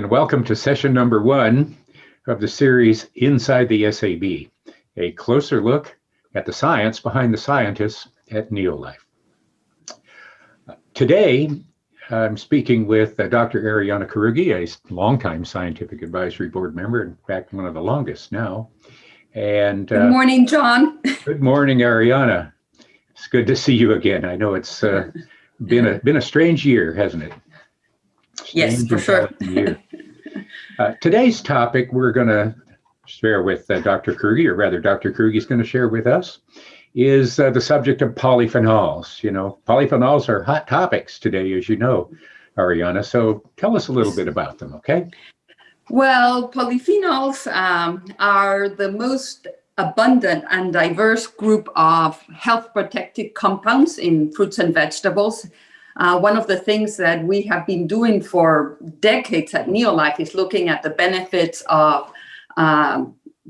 and welcome to session number 1 of the series Inside the SAB, a closer look at the science behind the scientists at NeoLife. Today, I'm speaking with Dr. Arianna Carughi, a longtime scientific advisory board member, in fact, one of the longest now. And good morning, John. Good morning, Arianna. It's good to see you again. I know it's been a strange year, hasn't it? Yes, for sure. Today's topic we're going to share with Dr. Carughi, or rather Dr. Carughi is going to share with us, is the subject of polyphenols. You know, polyphenols are hot topics today, as you know, Arianna. So tell us a little bit about them, okay? Well, polyphenols are the most abundant and diverse group of health protective compounds in fruits and vegetables. One of the things that we have been doing for decades at NeoLife is looking at the benefits of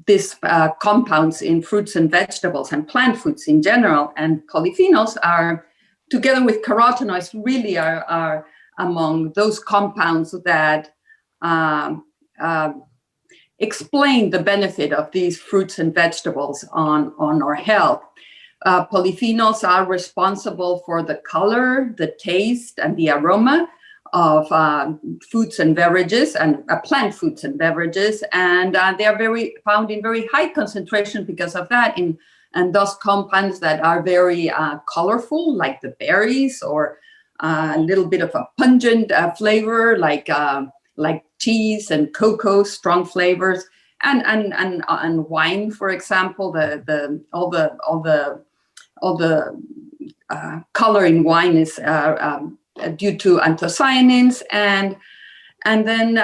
these compounds in fruits and vegetables and plant foods in general. And polyphenols are, together with carotenoids, really are among those compounds that explain the benefit of these fruits and vegetables on our health. Polyphenols are responsible for the color, the taste, and the aroma of foods and beverages, and plant foods and beverages, and they are found in very high concentration because of that and those compounds that are very colorful, like the berries, or a little bit of a pungent flavor, like cheese and cocoa, strong flavors, and wine, for example. All the color in wine is due to anthocyanins, and then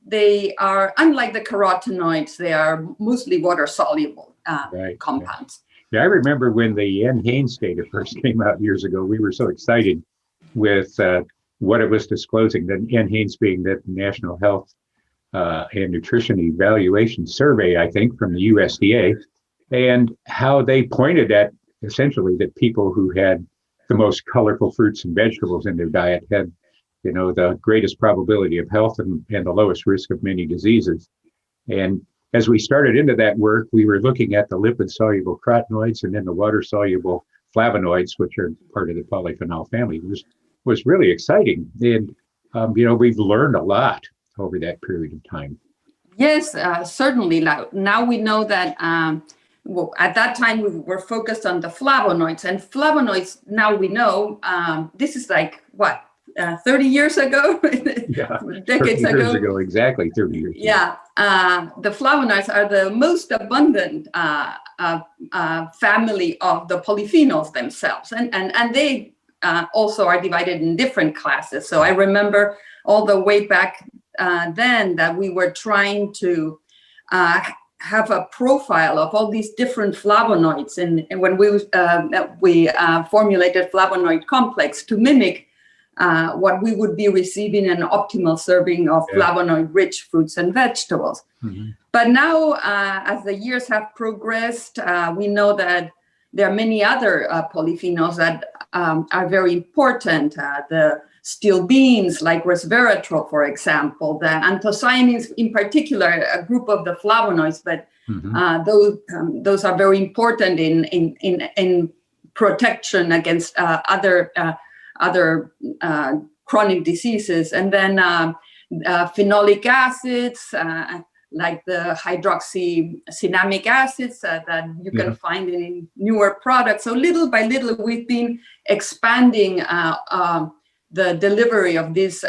they are, unlike the carotenoids, they are mostly water soluble compounds. Yeah, I remember when the NHANES data first came out years ago, we were so excited with what it was disclosing, the NHANES being the National Health and Nutrition Evaluation Survey, I think, from the USDA, and how they pointed at essentially that people who had the most colorful fruits and vegetables in their diet had, you know, the greatest probability of health and the lowest risk of many diseases. And as we started into that work, we were looking at the lipid-soluble carotenoids and then the water-soluble flavonoids, which are part of the polyphenol family. It was really exciting. And, you know, we've learned a lot over that period of time. Yes, certainly. Now we know that well, at that time, we were focused on the flavonoids, and flavonoids, now we know, this is like, what, 30 years ago? Yeah, decades 30 years ago, exactly 30 years ago. Yeah, the flavonoids are the most abundant family of the polyphenols themselves, and they also are divided in different classes. So I remember all the way back then that we were trying to have a profile of all these different flavonoids, and when we formulated flavonoid complex to mimic what we would be receiving in an optimal serving of flavonoid-rich fruits and vegetables. Mm-hmm. But now, as the years have progressed, we know that there are many other polyphenols that are very important. The steel beans, like resveratrol, for example, the anthocyanins in particular, a group of the flavonoids, but those are very important in protection against other chronic diseases. And then phenolic acids, like the hydroxycinnamic acids that you can find in newer products. So little by little, we've been expanding the delivery of these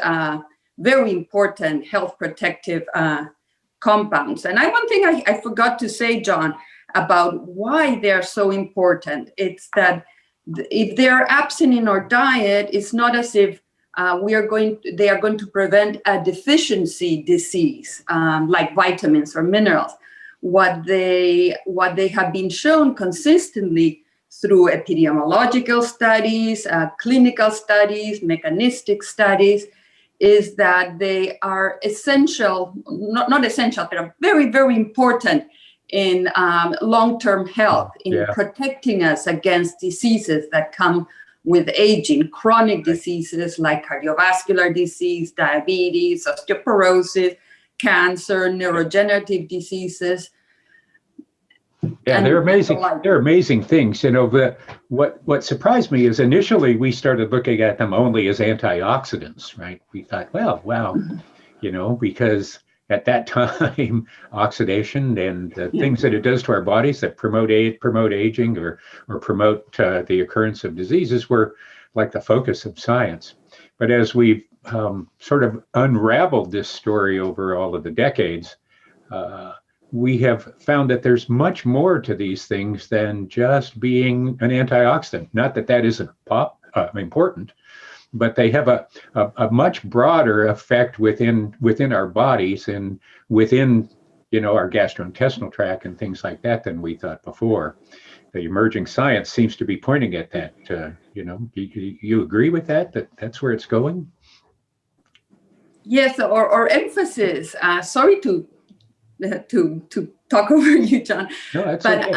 very important health protective compounds. And one thing I forgot to say, John, about why they're so important, it's that if they're absent in our diet, it's not as if they are going to prevent a deficiency disease like vitamins or minerals. What they have been shown consistently through epidemiological studies, clinical studies, mechanistic studies, is that they are essential, not essential, but are very, very important in long-term health, in protecting us against diseases that come with aging, chronic diseases like cardiovascular disease, diabetes, osteoporosis, cancer, neurodegenerative diseases. Yeah, they're amazing. They're amazing things. What surprised me is initially we started looking at them only as antioxidants, right? We thought, well, wow, because at that time, oxidation and the things that it does to our bodies that promote aging or promote the occurrence of diseases were like the focus of science. But as we've sort of unraveled this story over all of the decades, we have found that there's much more to these things than just being an antioxidant. Not that that isn't important, but they have a much broader effect within our bodies and within our gastrointestinal tract and things like that than we thought before. The emerging science seems to be pointing at that. You agree with that? That's where it's going? Yes, or emphasis. Sorry to talk over you, John. No, that's but okay.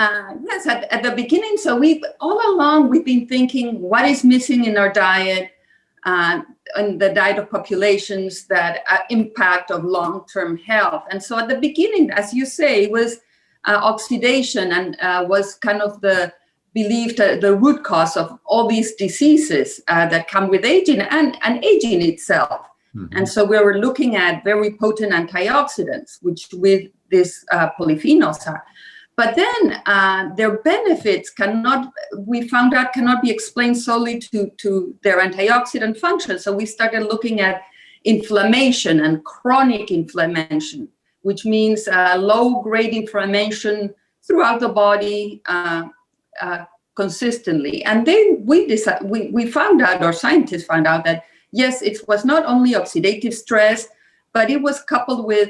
Yes, at the beginning, so we've been thinking what is missing in our diet and the diet of populations that impact of long-term health. And so at the beginning, as you say, it was oxidation and was kind of the belief that the root cause of all these diseases that come with aging and aging itself. Mm-hmm. And so we were looking at very potent antioxidants, which with these polyphenols are. But then their benefits we found out cannot be explained solely to their antioxidant function. So we started looking at inflammation and chronic inflammation, which means low-grade inflammation throughout the body consistently. And then we found out, or scientists found out, that yes, it was not only oxidative stress, but it was coupled with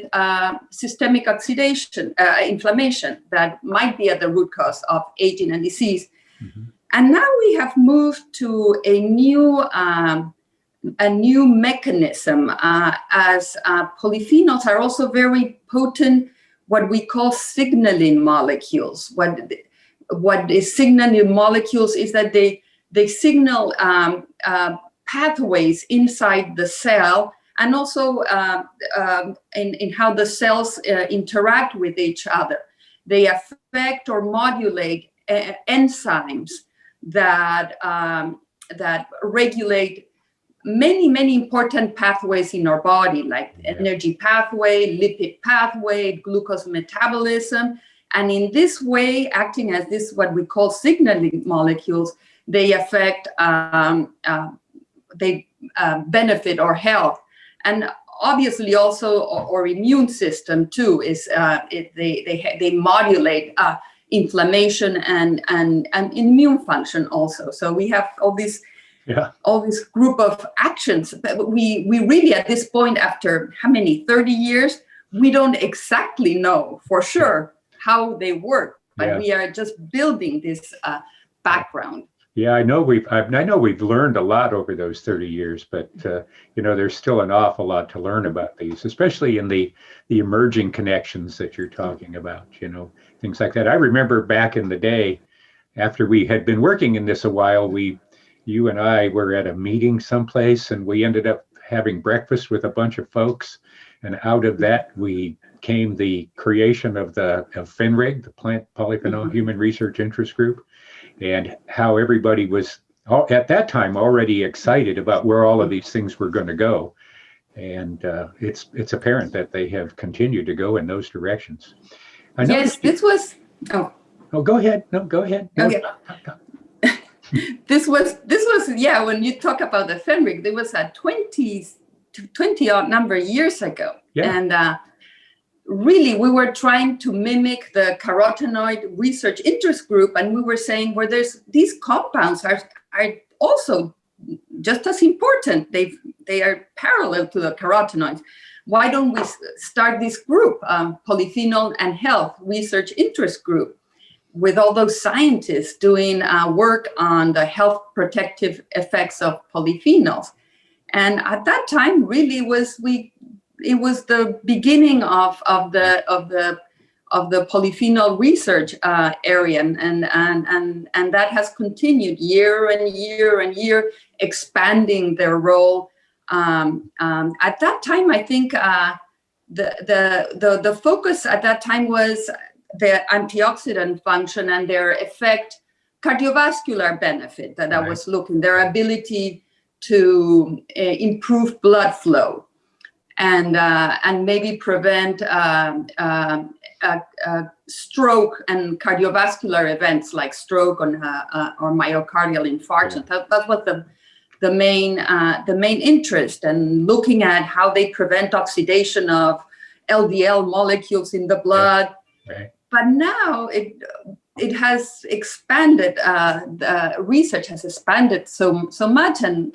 systemic oxidation, inflammation that might be at the root cause of aging and disease. Mm-hmm. And now we have moved to a new mechanism as polyphenols are also very potent, what we call signaling molecules. What is signaling molecules is that they signal pathways inside the cell, and also in how the cells interact with each other. They affect or modulate enzymes that regulate many important pathways in our body, like energy pathway, lipid pathway, glucose metabolism. And in this way, acting as this, what we call signaling molecules, they affect, they benefit our health. And obviously also our immune system too is, they modulate inflammation and immune function also. So we have all this group of actions. But we really, at this point, after how many, 30 years, we don't exactly know for sure how they work, but we are just building this background. Yeah, I know we've learned a lot over those 30 years, but there's still an awful lot to learn about these, especially in the emerging connections that you're talking about, things like that. I remember back in the day, after we had been working in this a while, you and I were at a meeting someplace, and we ended up having breakfast with a bunch of folks, and out of that came the creation of FINRIG, the Plant Polyphenol Human Research Interest Group, and how everybody was at that time already excited about where all of these things were going to go. And it's apparent that they have continued to go in those directions. Yes, this was... Oh, go ahead. No, go ahead. No. Okay. This was when you talk about the FINRIG, there was a 20 odd number of years ago. Yeah. And really, we were trying to mimic the carotenoid research interest group, and we were saying where there's these compounds are also just as important. They are parallel to the carotenoids. Why don't we start this group, Polyphenol and Health Research Interest Group, with all those scientists doing work on the health protective effects of polyphenols? And at that time, really it was the beginning of the polyphenol research area, and that has continued year and year, expanding their role. At that time, I think the focus at that time was the antioxidant function and their effect, cardiovascular benefit that I was looking, their ability to improve blood flow and maybe prevent stroke and cardiovascular events like stroke or myocardial infarction. That was the main interest, and looking at how they prevent oxidation of LDL molecules in the blood. But now it has expanded. The research has expanded so much, and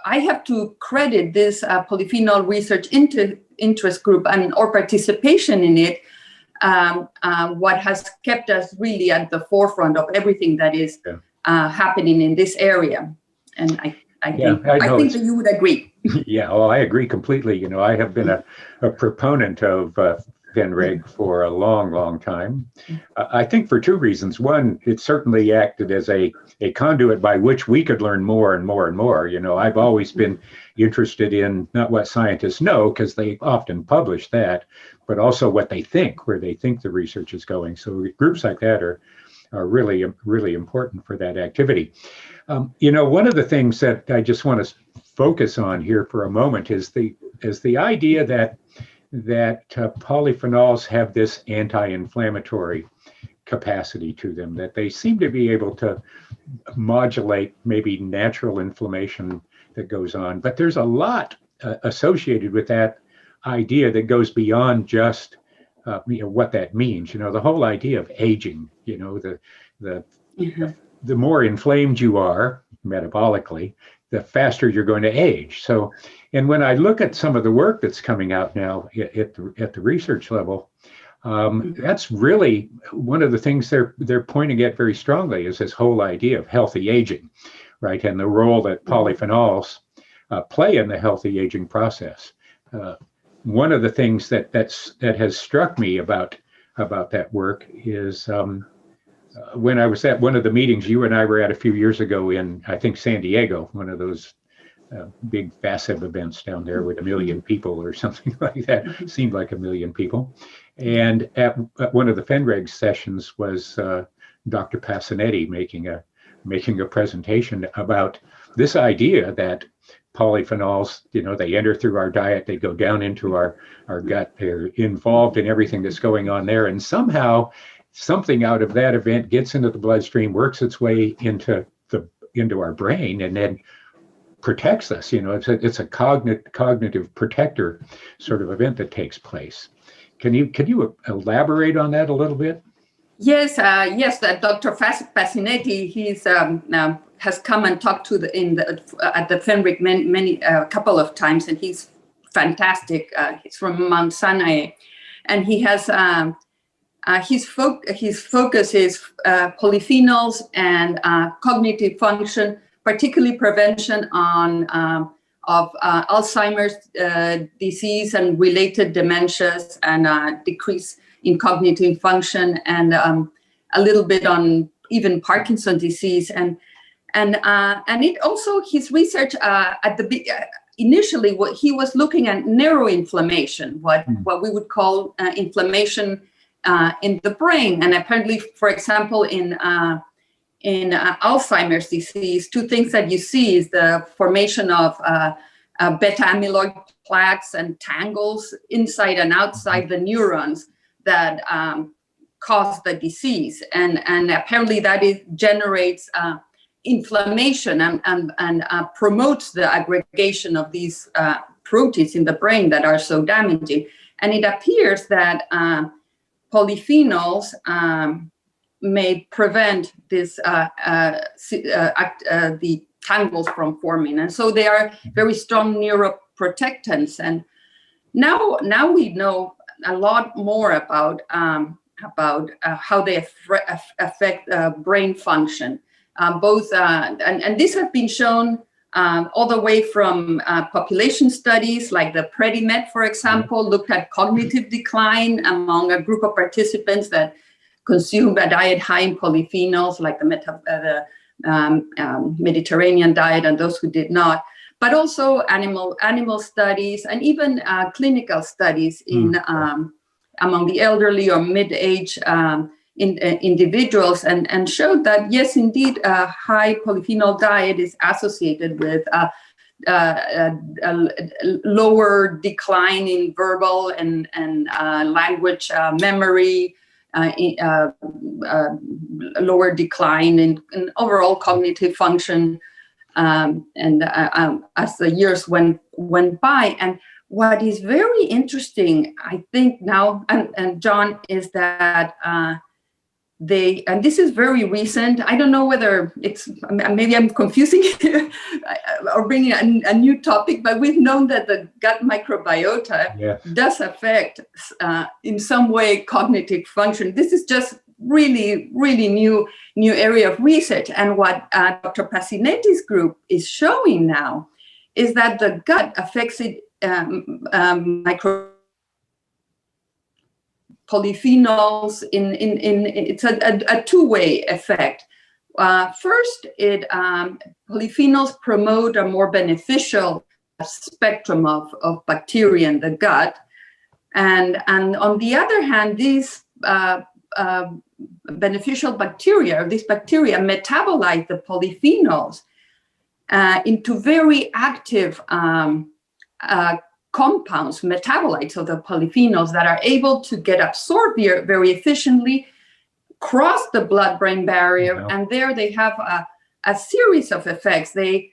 I have to credit this polyphenol research interest group or participation in it. What has kept us really at the forefront of everything that is happening in this area, and I think that you would agree. Yeah, well, I agree completely. You know, I have been a proponent of FENREG for a long time. I think for two reasons. One, it certainly acted as a conduit by which we could learn more and more and more. You know, I've always been interested in not what scientists know, because they often publish that, but also what they think, where they think the research is going. So groups like that are really important for that activity. You know, one of the things that I just want to focus on here for a moment is the idea that polyphenols have this anti-inflammatory capacity to them, that they seem to be able to modulate maybe natural inflammation that goes on. But there's a lot associated with that idea that goes beyond just what that means. You know, the whole idea of aging. You know, the more inflamed you are metabolically, the faster you're going to age. So, and when I look at some of the work that's coming out now at the research level, that's really one of the things they're pointing at very strongly, is this whole idea of healthy aging, right? And the role that polyphenols play in the healthy aging process. One of the things that has struck me about that work is when I was at one of the meetings you and I were at a few years ago in, I think, San Diego, one of those big FASEB events down there with 1 million people or something like that. Seemed like 1 million people. And at one of the FENREG sessions was Dr. Passanetti making a presentation about this idea that polyphenols, you know, they enter through our diet, they go down into our gut, they're involved in everything that's going on there, and somehow something out of that event gets into the bloodstream, works its way into our brain, and then protects us. You know, it's a cognitive protector sort of event that takes place. Can you elaborate on that a little bit? Yes, Dr. Passanetti, he's has come and talked to at the FENREG many couple of times, and he's fantastic. He's from Mount Sinai, and he has his focus is polyphenols and cognitive function, particularly prevention of Alzheimer's disease and related dementias, and decrease in cognitive function, and a little bit on even Parkinson's disease, and it also, his research initially what he was looking at neuroinflammation, what we would call inflammation in the brain, and apparently, for example, in Alzheimer's disease, two things that you see is the formation of beta amyloid plaques and tangles inside and outside the neurons that cause the disease, and apparently that generates inflammation and promotes the aggregation of these proteins in the brain that are so damaging. And it appears that polyphenols may prevent this the tangles from forming, and so they are very strong neuroprotectants. And now we know a lot more about how they affect brain function. And this has been shown all the way from population studies like the PREDIMET, for example, looked at cognitive decline among a group of participants that consumed a diet high in polyphenols, like the Mediterranean diet, and those who did not. But also animal studies and even clinical studies in among the elderly or mid-age individuals, and showed that yes, indeed, a high polyphenol diet is associated with a lower decline in verbal and language memory, lower decline in overall cognitive function, and as the years went by. And what is very interesting, I think now, and John, is that and this is very recent. I don't know whether maybe I'm confusing or bringing a new topic, but we've known that the gut microbiota does affect in some way cognitive function. This is just really new area of research. And what Dr. Pacinetti's group is showing now is that the gut affects it polyphenols it's a two-way effect. First, polyphenols promote a more beneficial spectrum of bacteria in the gut, and on the other hand, these beneficial bacteria, these bacteria metabolize the polyphenols into very active compounds, metabolites of the polyphenols that are able to get absorbed very efficiently, cross the blood-brain barrier, and there they have a series of effects. They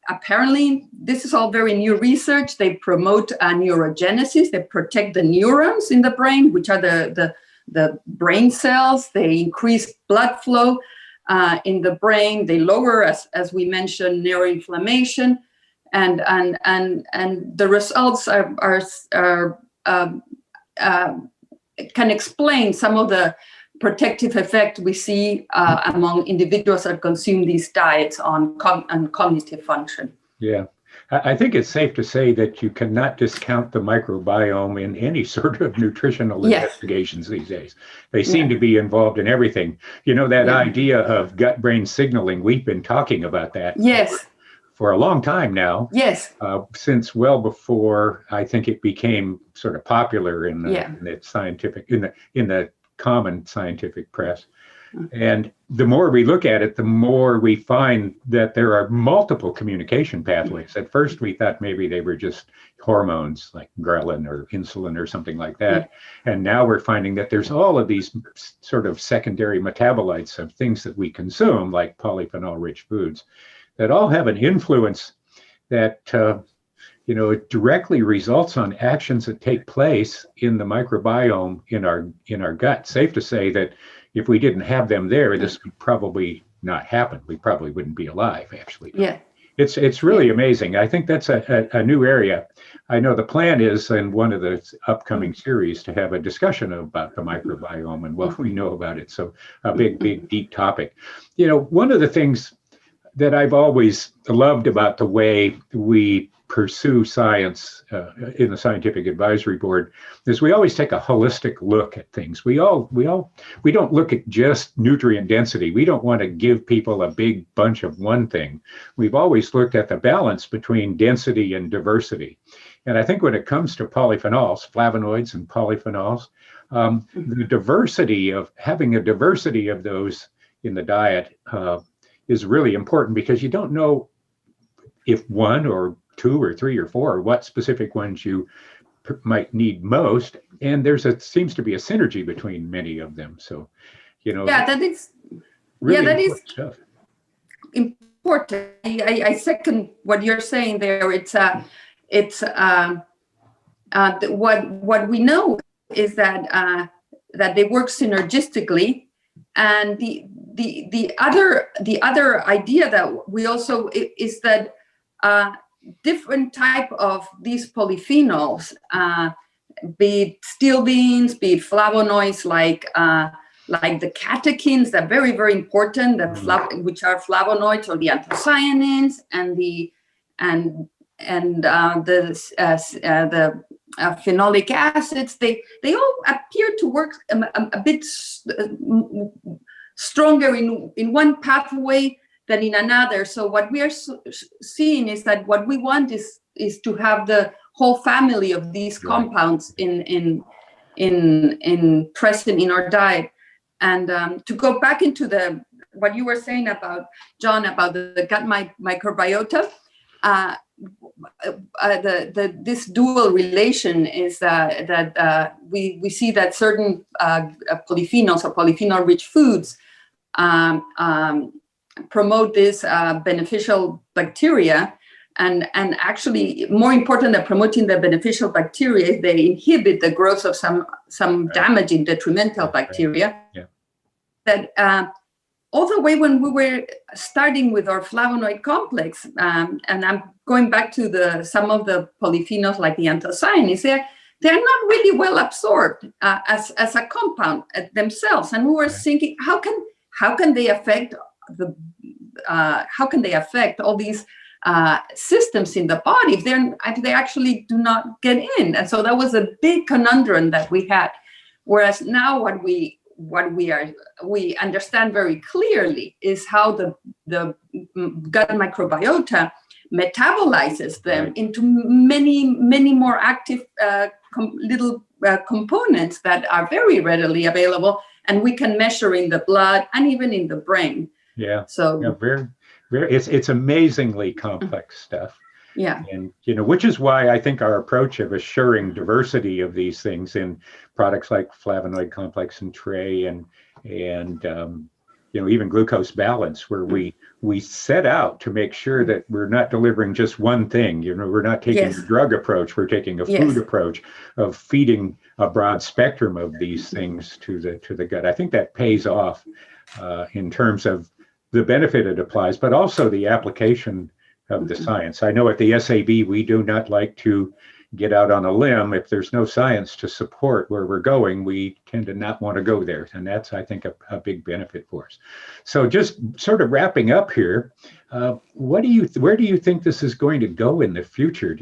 apparently, this is all very new research. They promote neurogenesis. They protect the neurons in the brain, which are the brain cells. They increase blood flow in the brain. They lower, as we mentioned, neuroinflammation. And the results can explain some of the protective effect we see among individuals that consume these diets on cognitive function. Yeah, I think it's safe to say that you cannot discount the microbiome in any sort of nutritional investigations these days. They seem to be involved in everything. You know, that idea of gut-brain signaling, we've been talking about that. For a long time now. Since well before I think it became sort of popular in the scientific, in the common scientific press. And the more we look at it, the more we find that there are multiple communication pathways. At first, we thought maybe they were just hormones like ghrelin or insulin or something like that. And now we're finding that there's all of these sort of secondary metabolites of things that we consume, like polyphenol-rich foods, that all have an influence that it directly results on actions that take place in the microbiome in our gut. Safe to say that if we didn't have them there, this would probably not happen. We probably wouldn't be alive, actually. It's really amazing. I think that's a new area. I know the plan is in one of the upcoming series to have a discussion about the microbiome and what we know about it. So a big, deep topic. One of the things that I've always loved about the way we pursue science in the Scientific Advisory Board is we always take a holistic look at things. We don't look at just nutrient density. We don't want to give people a big bunch of one thing. We've always looked at the balance between density and diversity. And I think when it comes to polyphenols, flavonoids and polyphenols, the diversity of having a diversity of those in the diet is really important, because you don't know if one or two or three or four, or what specific ones you might need most. And seems to be a synergy between many of them. So, that is really that is stuff. Important. I second what you're saying there. What we know is that they work synergistically, and the other idea that we also is that different type of these polyphenols, be it steel beans, be it flavonoids like like the catechins, that very, very important, which are flavonoids or the anthocyanins, and the phenolic acids. They all appear to work a bit stronger in one pathway than in another. So what we are seeing is that what we want is to have the whole family of these compounds in present in our diet. And to go back into what you were saying about, John, about the gut microbiota, this dual relation is that we see that certain polyphenols or polyphenol-rich foods promote this beneficial bacteria, and actually more important than promoting the beneficial bacteria, they inhibit the growth of some damaging detrimental bacteria. Yeah. That all the way when we were starting with our flavonoid complex, and I'm going back to some of the polyphenols like the anthocyanins, they're not really well absorbed as a compound themselves, and we were thinking, how can they affect all these systems in the body if they actually do not get in? And so that was a big conundrum that we had. Whereas now what we understand very clearly is how the gut microbiota metabolizes them into many more active little components that are very readily available, and we can measure in the blood and even in the brain. Yeah. So very, it's amazingly complex stuff. Yeah. And, which is why I think our approach of assuring diversity of these things in products like flavonoid complex and tray and even glucose balance, where we set out to make sure that we're not delivering just one thing. We're not taking a drug approach. We're taking a food approach of feeding a broad spectrum of these things to the gut. I think that pays off in terms of the benefit it applies, but also the application of the science. I know at the SAB, we do not like to get out on a limb. If there's no science to support where we're going, we tend to not want to go there. And that's, I think, a big benefit for us. So just sort of wrapping up here, where do you think this is going to go in the future?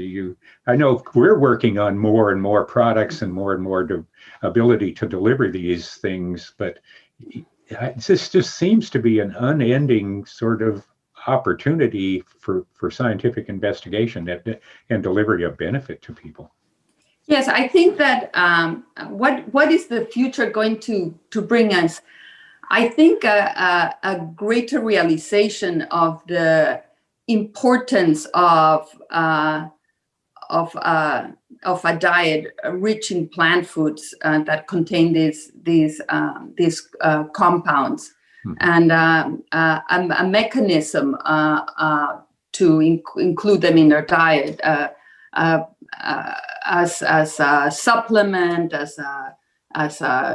I know we're working on more and more products and more ability to deliver these things, but this just seems to be an unending sort of opportunity for scientific investigation and delivery of benefit to people. Yes, I think that what is the future going to bring us? I think a greater realization of the importance of a diet rich in plant foods that contain these compounds. And a mechanism to include them in their diet as a supplement, as a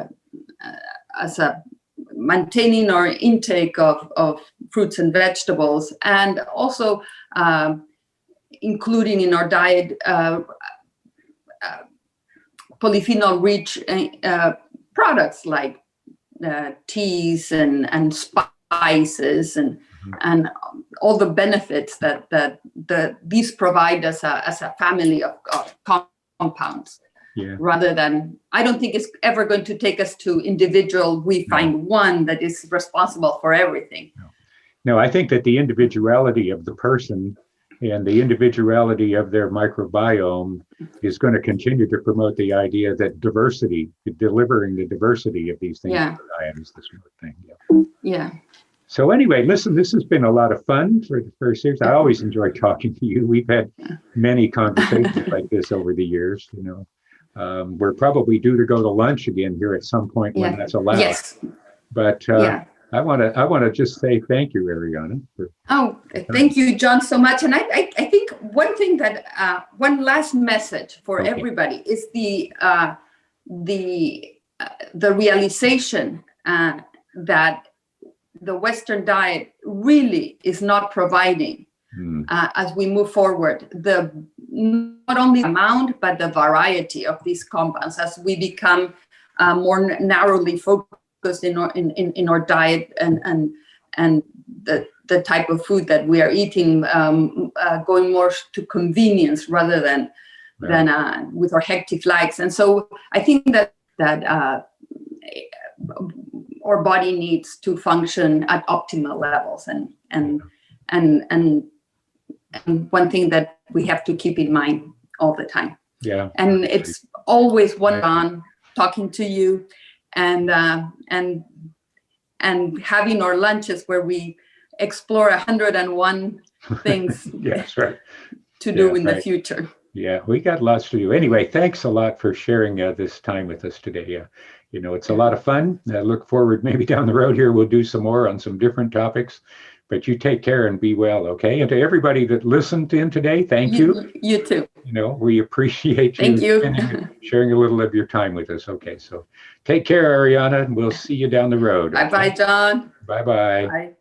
maintaining our intake of fruits and vegetables, and also including in our diet polyphenol-rich products like teas and spices and all the benefits that these provide as a family of compounds. Yeah. Rather than, I don't think it's ever going to take us to individual. We find one that is responsible for everything. No, I think that the individuality of the person and the individuality of their microbiome is going to continue to promote the idea that diversity, delivering the diversity of these things is the sort of thing. Yeah. So anyway, listen, this has been a lot of fun for the first series. I always enjoy talking to you. We've had many conversations like this over the years. We're probably due to go to lunch again here at some point when that's allowed. Yes. But I want to just say thank you, Arianna. Thank you, John, so much. And I think one thing that one last message for everybody is the realization that the Western diet really is not providing as we move forward not only the amount but the variety of these compounds as we become more narrowly focused focused in our diet and the type of food that we are eating, going more to convenience rather than with our hectic lives. And so I think that our body needs to function at optimal levels, and one thing that we have to keep in mind all the time. Yeah. And it's always on talking to you and having our lunches where we explore 101 things Yes, right. to do in the future. Yeah, we got lots to do. Anyway, thanks a lot for sharing this time with us today. It's a lot of fun. I look forward, maybe down the road here, we'll do some more on some different topics. But you take care and be well, okay? And to everybody that listened in today, thank you. You too. We appreciate you sharing a little of your time with us. Okay, so take care, Arianna, and we'll see you down the road. Bye-bye, John. Bye-bye. Bye.